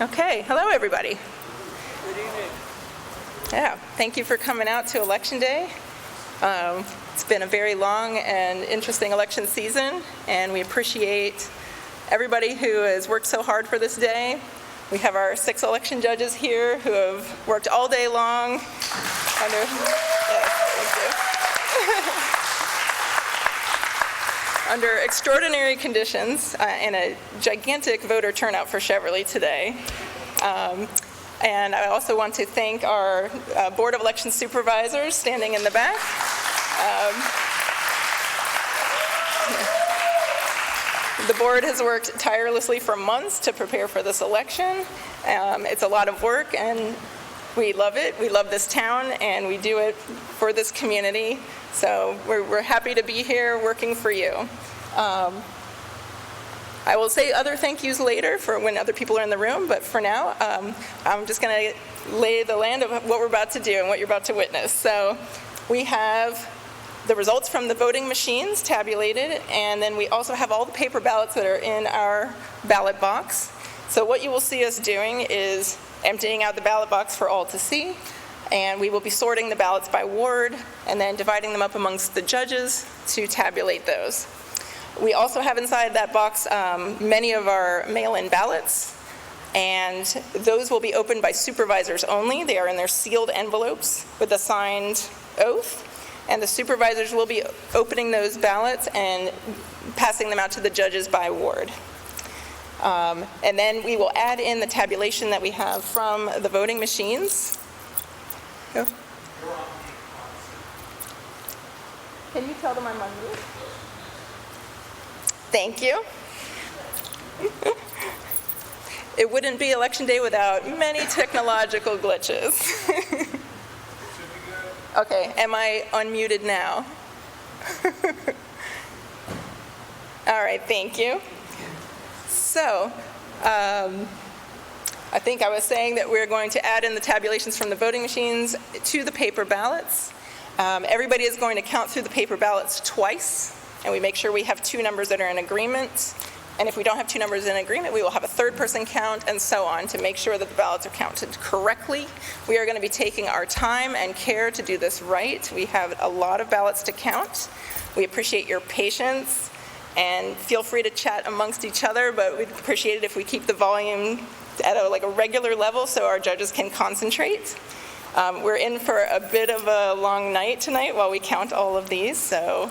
Okay, hello everybody. Good evening. Yeah, thank you for coming out to Election Day. It's been a very long and interesting election season, and we appreciate everybody who has worked so hard for this day. We have our 6 election judges here who have worked all day long under extraordinary conditions and a gigantic voter turnout for Cheverly today. And I also want to thank our Board of Election Supervisors standing in the back. The board has worked tirelessly for months to prepare for this election. It's a lot of work, and we love it. We love this town, and we do it for this community. So we're happy to be here working for you. I will say other thank yous later for when other people are in the room, but for now, I'm just going to lay the land of what we're about to do and what you're about to witness. So we have the results from the voting machines tabulated, and then we also have all the paper ballots that are in our ballot box. So what you will see us doing is emptying out the ballot box for all to see, and we will be sorting the ballots by ward and then dividing them up amongst the judges to tabulate those. We also have inside that box many of our mail-in ballots, and those will be opened by supervisors only. They are in their sealed envelopes with a signed oath, and the supervisors will be opening those ballots and passing them out to the judges by ward. And then we will add in the tabulation that we have from the voting machines. Oh. Can you tell them I'm on mute? Thank you. It wouldn't be Election Day without many technological glitches. Okay, am I unmuted now? All right, thank you. So, I think I was saying that we're going to add in the tabulations from the voting machines to the paper ballots. Everybody is going to count through the paper ballots twice, and we make sure we have 2 numbers that are in agreement. And if we don't have 2 numbers in agreement, we will have a 3rd person count and so on to make sure that the ballots are counted correctly. We are going to be taking our time and care to do this right. We have a lot of ballots to count. We appreciate your patience, and feel free to chat amongst each other, but we'd appreciate it if we keep the volume at a regular level so our judges can concentrate. We're in for a bit of a long night tonight while we count all of these, so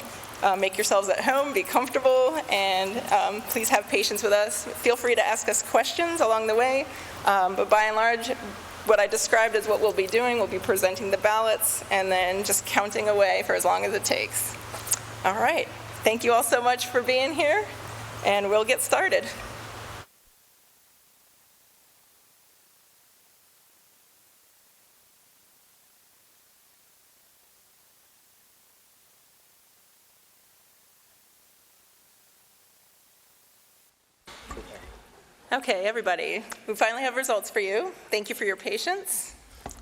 make yourselves at home, be comfortable, and please have patience with us. Feel free to ask us questions along the way, but by and large, what I described is what we'll be doing. We'll be presenting the ballots and then just counting away for as long as it takes. All right. Thank you all so much for being here, and we'll get started. Okay, everybody, we finally have results for you. Thank you for your patience.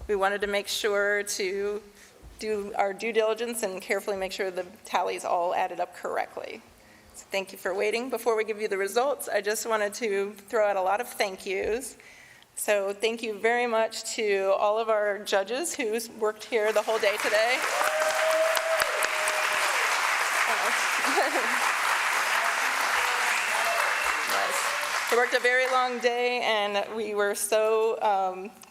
We wanted to make sure to do our due diligence and carefully make sure the tallies all added up correctly. So thank you for waiting. Before we give you the results, I just wanted to throw out a lot of thank yous. So thank you very much to all of our judges who worked here the whole day today. We worked a very long day, and we were so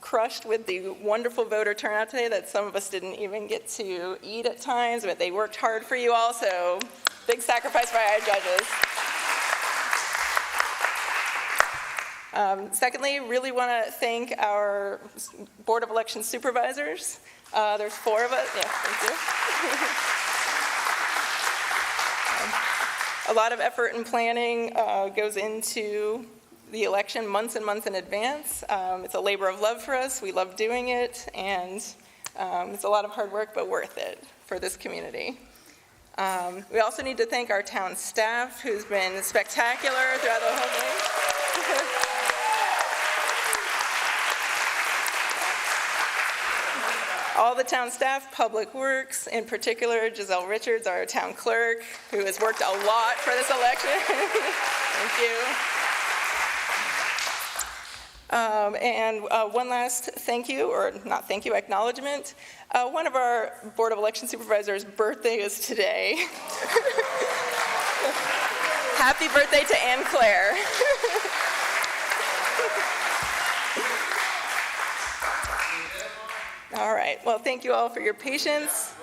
crushed with the wonderful voter turnout today that some of us didn't even get to eat at times, but they worked hard for you all, so big sacrifice by our judges. Secondly, really want to thank our Board of Election Supervisors. There's 4 of us. Yeah, thank you. A lot of effort and planning goes into the election months and months in advance. It's a labor of love for us. We love doing it, and it's a lot of hard work, but worth it for this community. We also need to thank our town staff, who's been spectacular throughout the whole day. All the town staff, Public Works, in particular, Giselle Richards, our town clerk, who has worked a lot for this election. Thank you. One last thank you, or not thank you, acknowledgement. One of our Board of Election Supervisors' birthday is today. Happy birthday to Anne Claire. All right, well, thank you all for your patience.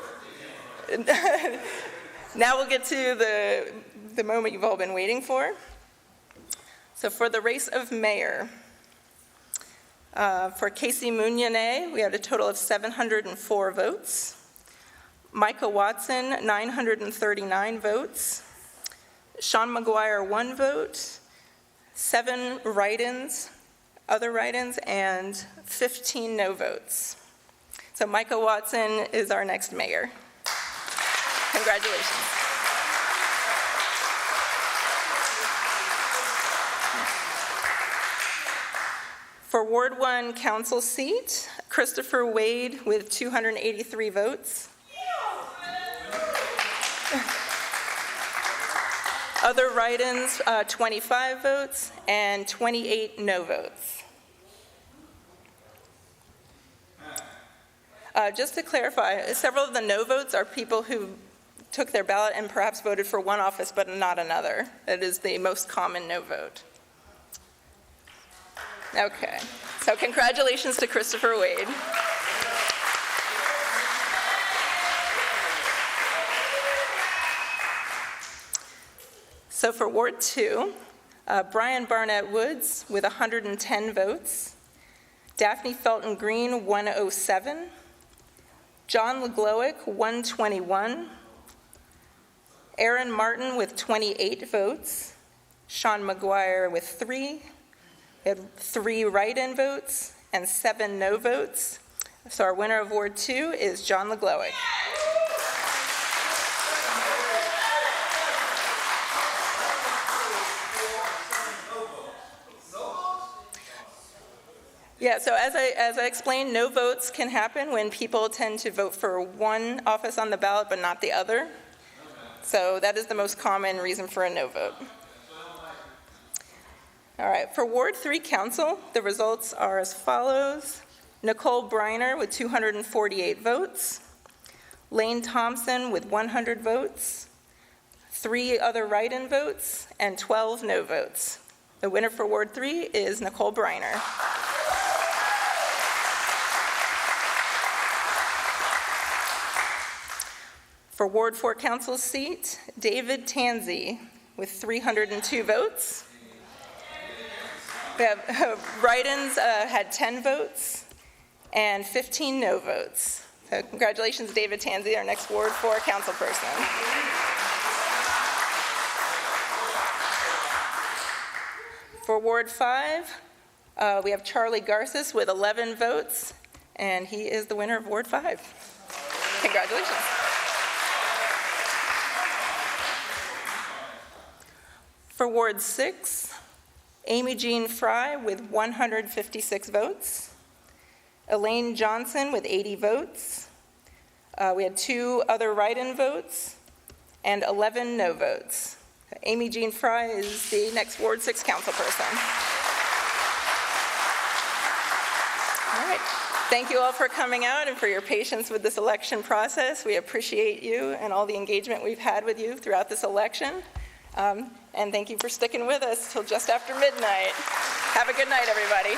Now we'll get to the moment you've all been waiting for. So for the race of mayor, for Casey Munyane, we had a total of 704 votes. Micah Watson, 939 votes. Sean McGuire, 1 vote. 7 write-ins, other write-ins, and 15 no votes. So Micah Watson is our next mayor. Congratulations. For Ward 1 council seat, Christopher Wade with 283 votes. Other write-ins, 25 votes and 28 no votes. Just to clarify, several of the no votes are people who took their ballot and perhaps voted for one office but not another. That is the most common no vote. Okay, so congratulations to Christopher Wade. So for Ward 2, Brian Barnett Woods with 110 votes, Daphne Felton Green 107, John LeGlowick 121, Aaron Martin with 28 votes, Sean McGuire with 3, we had 3 write-in votes and 7 no votes. So our winner of Ward 2 is John LeGlowick. Yeah, so as I explained, no votes can happen when people tend to vote for one office on the ballot but not the other. So that is the most common reason for a no vote. All right, for Ward 3 Council, the results are as follows. Nicole Briner with 248 votes, Lane Thompson with 100 votes, 3 other write-in votes, and 12 no votes. The winner for Ward 3 is Nicole Briner. For Ward 4 Council seat, David Tansey with 302 votes. We have write-ins had 10 votes and 15 no votes. So congratulations, David Tansey, our next Ward 4 council person. For Ward 5, we have Charlie Garces with 11 votes, and he is the winner of Ward 5. Congratulations. For Ward 6, Amy Jean Fry with 156 votes, Elaine Johnson with 80 votes. We had 2 other write-in votes and 11 no votes. Amy Jean Fry is the next Ward 6 council person. All right. Thank you all for coming out and for your patience with this election process. We appreciate you and all the engagement we've had with you throughout this election. And thank you for sticking with us till just after midnight. Have a good night, everybody.